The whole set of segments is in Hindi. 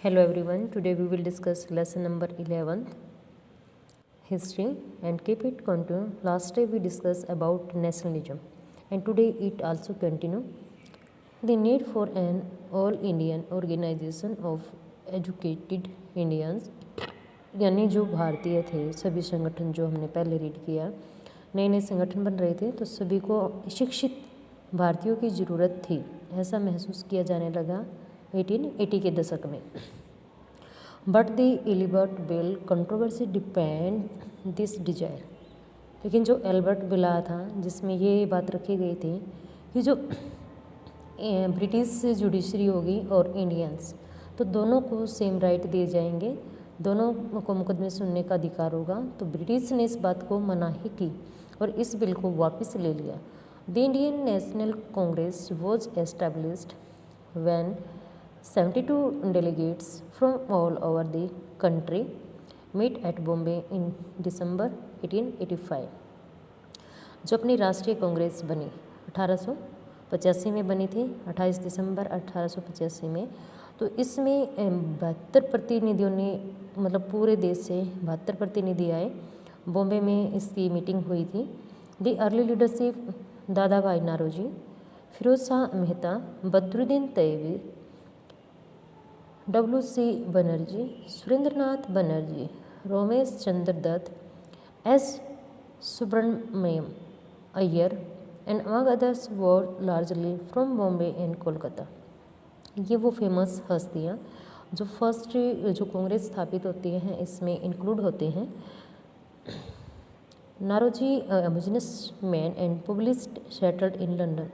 Hello everyone, today we will discuss lesson number 11th, history, and keep it continue. Last day we discussed about nationalism and today it also continue the need for an all Indian organization of educated Indians, यानी जो भारतीय थे सभी संगठन जो हमने पहले रीड किया, नए नए संगठन बन रहे थे तो सभी को शिक्षित भारतीयों की ज़रूरत थी, ऐसा महसूस किया जाने लगा 1880 के दशक में। But the Ilbert bill controversy depend this desire, लेकिन जो एल्बर्ट बिल आया था जिसमें ये बात रखी गई थी कि जो ब्रिटिश जुडिशरी होगी और इंडियंस तो दोनों को सेम राइट दिए जाएंगे, दोनों को मुकदमे सुनने का अधिकार होगा। तो ब्रिटिश ने इस बात को मनाही की और इस बिल को वापस ले लिया। The Indian national Congress was established when 72 delegates from all over the country met at Bombay in December 1885। जो अपनी राष्ट्रीय कांग्रेस बनी 1885 में बनी थी, 28 दिसंबर 1885 में। तो इसमें 72 प्रतिनिधियों ने मतलब पूरे देश से 72 प्रतिनिधि आए, बॉम्बे में इसकी मीटिंग हुई थी। The early leadership Dada Bhai Naoroji, Firoz Shah Mehta, Badruddin Tyabji, W.C. Banerjee, Surendranath Banerjee, Romesh Chandra Dutt, S. Subramania Iyer and among others were largely from Bombay and Kolkata. ये वो फेमस हस्तियाँ जो फर्स्ट जो कांग्रेस स्थापित होती हैं इसमें इंक्लूड होते हैं। नारोजी बिजनेस मैन एंड पब्लिस्ट सेटल्ड इन लंदन।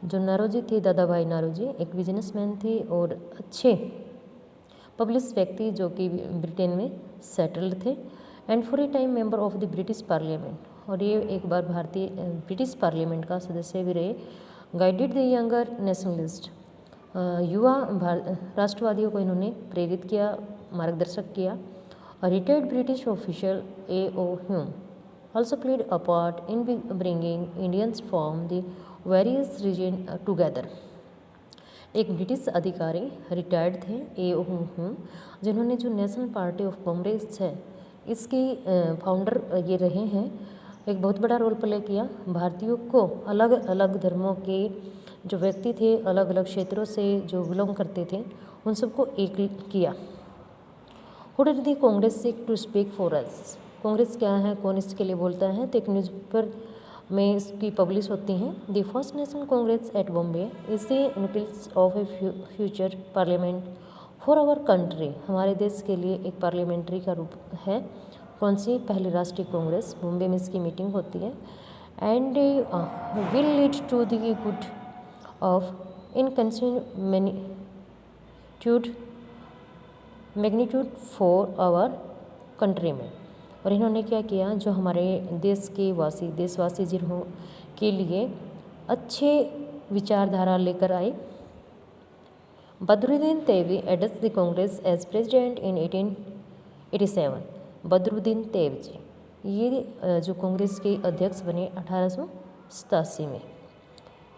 जो नारोजी थे दादा भाई नारोजी एक बिजनेसमैन थे और अच्छे पब्लिश व्यक्ति जो कि ब्रिटेन में सेटल्ड थे। And for a time member of the British parliament, और ये एक बार भारतीय ब्रिटिश पार्लियामेंट का सदस्य भी रहे। गाइडेड द यंगर नेशनलिस्ट, युवा राष्ट्रवादियों को इन्होंने प्रेरित किया, मार्गदर्शक किया। Retired British official A.O. Hume also played a part in bringing Indians from the various regions together। एक ब्रिटिश अधिकारी रिटायर्ड थे A.O. ह्यूम, जिन्होंने जो नेशनल पार्टी ऑफ कांग्रेस है इसकी फाउंडर ये रहे हैं, एक बहुत बड़ा रोल प्ले किया। भारतीयों को अलग अलग धर्मों के जो व्यक्ति थे, अलग अलग क्षेत्रों से जो बिलोंग करते थे, उन सबको एक किया। Who did the Congress seek to speak for us. Congress क्या है, कौन इसके लिए बोलता है, तो एक न्यूज़पेपर में इसकी पब्लिश होती हैं। The first national Congress at Bombay is the nucleus of a future parliament for our country. हमारे देश के लिए एक पार्लियामेंट्री का रूप है। कौन सी, पहली राष्ट्रीय कांग्रेस, बॉम्बे में इसकी मीटिंग होती है। And will lead to the good of inconsiderate magnitude for our country में। और इन्होंने क्या किया, जो हमारे देश के देशवासी जिन्हों के लिए अच्छे विचारधारा लेकर आए। Badruddin Tyabji address the Congress as president in 1887। Badruddin Tyabji ये जो कांग्रेस के अध्यक्ष बने 1887 में।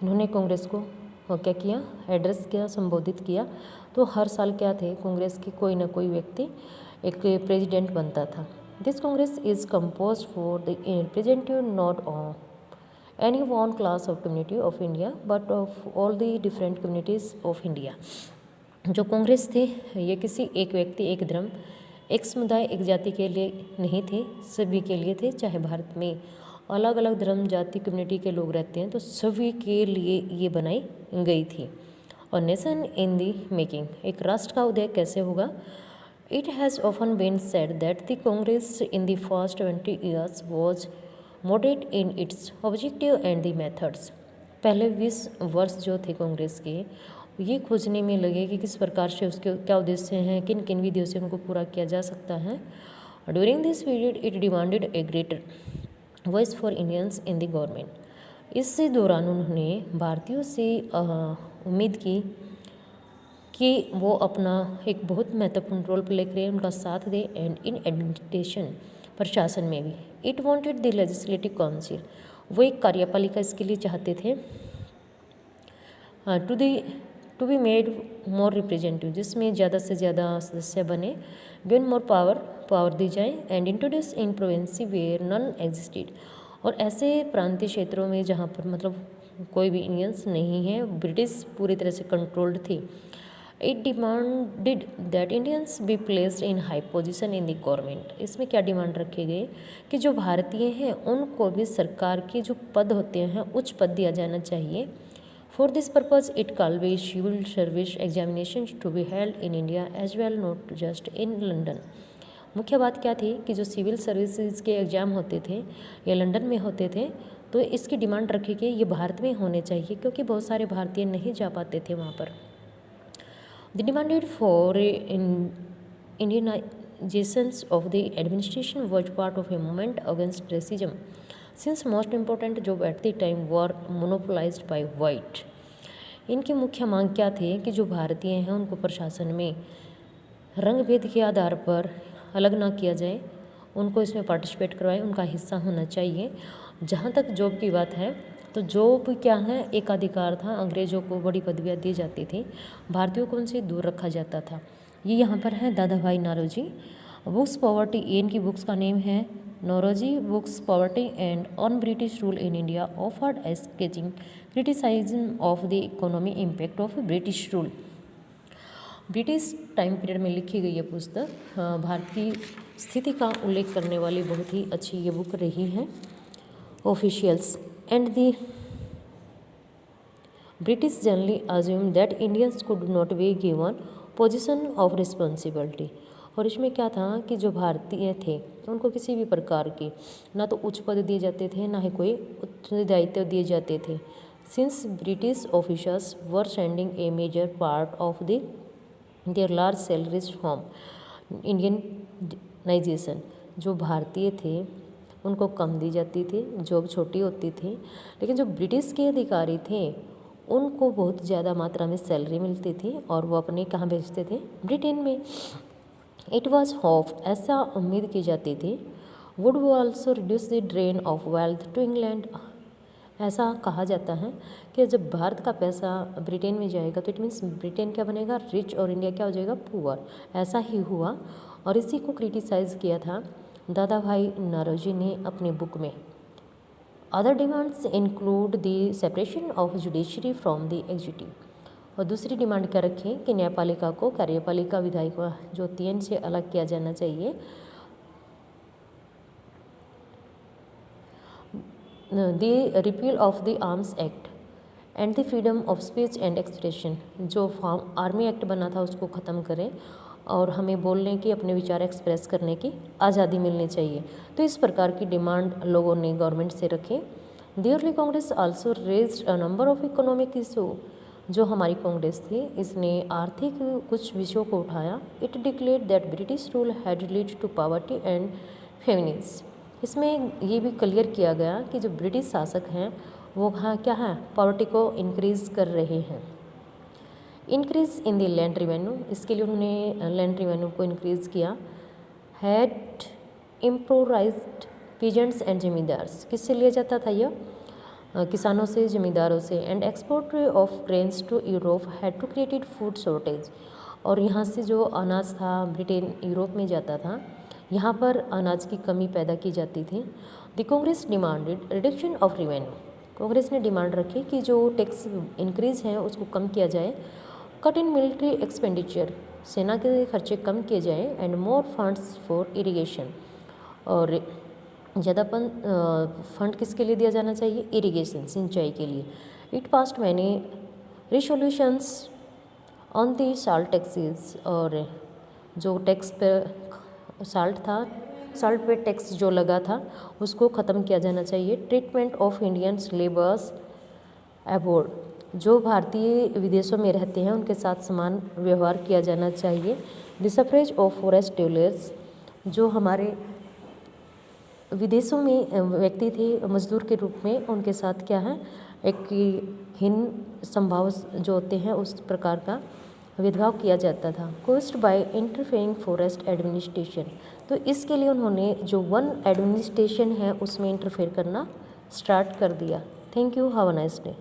इन्होंने कांग्रेस को क्या किया, एड्रेस किया, संबोधित किया। तो हर साल क्या थे, कांग्रेस के कोई ना कोई व्यक्ति एक प्रेसिडेंट बनता था। This Congress is compose for the representative not of any one class of community of India but of all the different communities of India. जो कांग्रेस थे ये किसी एक व्यक्ति, एक धर्म, एक समुदाय, एक जाति के लिए नहीं थे, सभी के लिए थे। चाहे भारत में अलग अलग धर्म, जाति, कम्युनिटी के लोग रहते हैं तो सभी के लिए ये बनाई गई थी। और नेशन इन दी मेकिंग, एक राष्ट्र का उदय कैसे होगा। It has often been said that the Congress in the first 20 years was moderate in its objective and the methods. पहले 20 वर्ष जो थे कांग्रेस के, ये खोजने में लगे कि किस प्रकार से उसके क्या उद्देश्य हैं, किन किन विधियों से उनको पूरा किया जा सकता है। During this period it demanded A greater voice for Indians in the government. इस दौरान उन्होंने भारतीयों से उम्मीद की कि वो अपना एक बहुत महत्वपूर्ण रोल प्ले करें, उनका साथ दें। एंड इन एडमिनिस्ट्रेशन, प्रशासन में भी। It wanted the legislative council, वो एक कार्यपालिका इसके लिए चाहते थे। To be made more representative, जिसमें ज़्यादा से ज़्यादा सदस्य बने, गेन मोर पावर दी जाए, and introduce in province where none existed, और ऐसे प्रांतीय क्षेत्रों में जहाँ पर मतलब कोई भी इंडियंस नहीं है, ब्रिटिश पूरी तरह से कंट्रोल्ड थी। It demanded that Indians be placed in high position in the government. इसमें क्या डिमांड रखे गए कि जो भारतीय हैं उनको भी सरकार के जो पद होते हैं उच्च पद दिया जाना चाहिए। For this purpose it called be civil service examination to be held in India as well, not just in London. मुख्य बात क्या थी कि जो सिविल सर्विसेज के एग्ज़ाम होते थे या लंदन में होते थे, तो इसकी डिमांड रखी गई ये भारत में होने चाहिए, क्योंकि बहुत सारे भारतीय नहीं जा पाते थे वहाँ पर। The demanded for Indianizations of the administration was part of a movement against racism, since most important jobs at the time were monopolized by white. इनकी मुख्य मांग क्या थी कि जो भारतीय हैं उनको प्रशासन में रंग भेद के आधार पर अलग ना किया जाए, उनको इसमें पार्टिसिपेट करवाएं, उनका हिस्सा होना चाहिए। जहाँ तक जॉब की बात है तो जॉब क्या है, एक अधिकार था, अंग्रेज़ों को बड़ी पदवियाँ दी जाती थी, भारतीयों को उनसे दूर रखा जाता था। ये यहाँ पर है दादा भाई नौरोजी। बुक्स पॉवर्टी, इनकी बुक्स का नेम है Naoroji books poverty and on British rule in India, offered as scathing criticism of the economy impact of British rule. British time period में लिखी गई ये पुस्तक भारतीय स्थिति का उल्लेख करने वाली बहुत ही अच्छी ये बुक रही है। Officials and the British generally assumed that Indians could not be given position of responsibility। और इसमें क्या था कि जो भारतीय थे उनको किसी भी प्रकार की ना तो उच्च पद दिए जाते थे, ना ही कोई उत्तरदायित्व दिए जाते थे। Since British officers were sending a major part of their large salaries from Indianization, जो भारतीय थे उनको कम दी जाती थी, जॉब छोटी होती थी, लेकिन जो ब्रिटिश के अधिकारी थे उनको बहुत ज़्यादा मात्रा में सैलरी मिलती थी और वो अपने कहाँ भेजते थे, ब्रिटेन में। इट वॉज होप, ऐसा उम्मीद की जाती थी, वुड वो also reduce the drain of wealth to England. ऐसा कहा जाता है कि जब भारत का पैसा ब्रिटेन में जाएगा तो इट मीन्स ब्रिटेन क्या बनेगा, रिच, और इंडिया क्या हो जाएगा, पुअर। ऐसा ही हुआ और इसी को क्रिटिसाइज़ किया था दादा भाई नौरोजी ने अपनी बुक में। Other demands include the separation of judiciary from the executive, और दूसरी डिमांड क्या रखी कि न्यायपालिका को कार्यपालिका विधायिका जो होती है इनसे अलग किया जाना चाहिए। The repeal of the arms act and the freedom of speech and expression, जो आर्मी एक्ट बना था उसको ख़त्म करें और हमें बोलने की, अपने विचार एक्सप्रेस करने की आज़ादी मिलनी चाहिए। तो इस प्रकार की डिमांड लोगों ने गवर्नमेंट से रखी। The early Congress also raised a number of economic issue, जो हमारी कांग्रेस थी इसने आर्थिक कुछ विषयों को उठाया। It declared that British rule had lead to poverty and feminism. इसमें ये भी क्लियर किया गया कि जो ब्रिटिश शासक हैं वो हाँ क्या है, पॉवर्टी को इंक्रीज़ कर रहे हैं। Increase in the land revenue, इसके लिए उन्होंने लैंड रिवेन्यू को इंक्रीज़ किया। Had improvised peasants and zamindars, किससे लिया जाता था यह, किसानों से, जमींदारों से। And export of grains to Europe had to created food shortage, और यहाँ से जो अनाज था ब्रिटेन यूरोप में जाता था, यहाँ पर अनाज की कमी पैदा की जाती थी। The Congress demanded reduction of revenue, Congress ने डिमांड रखी कि जो टैक्स इंक्रीज़ है उसको कम किया जाए। कट इन मिलिट्री एक्सपेंडिचर, सेना के खर्चे कम किए जाए। And more funds for irrigation, और ज़्यादा फंड किसके लिए दिया जाना चाहिए, इरिगेशन, सिंचाई के लिए। It passed many resolutions on the salt taxes, और जो टैक्स पे साल्ट था, साल्ट पे टैक्स जो लगा था उसको ख़त्म किया जाना चाहिए। Treatment of Indians labours abroad, जो भारतीय विदेशों में रहते हैं उनके साथ समान व्यवहार किया जाना चाहिए। The suffrage of forest dwellers, जो हमारे विदेशों में व्यक्ति थे मजदूर के रूप में, उनके साथ क्या है, एक हीन संभाव जो होते हैं उस प्रकार का भेदभाव किया जाता था। Cost by interfering forest administration, तो इसके लिए उन्होंने जो वन एडमिनिस्ट्रेशन है उसमें इंटरफेयर करना स्टार्ट कर दिया। Thank you, have a nice day.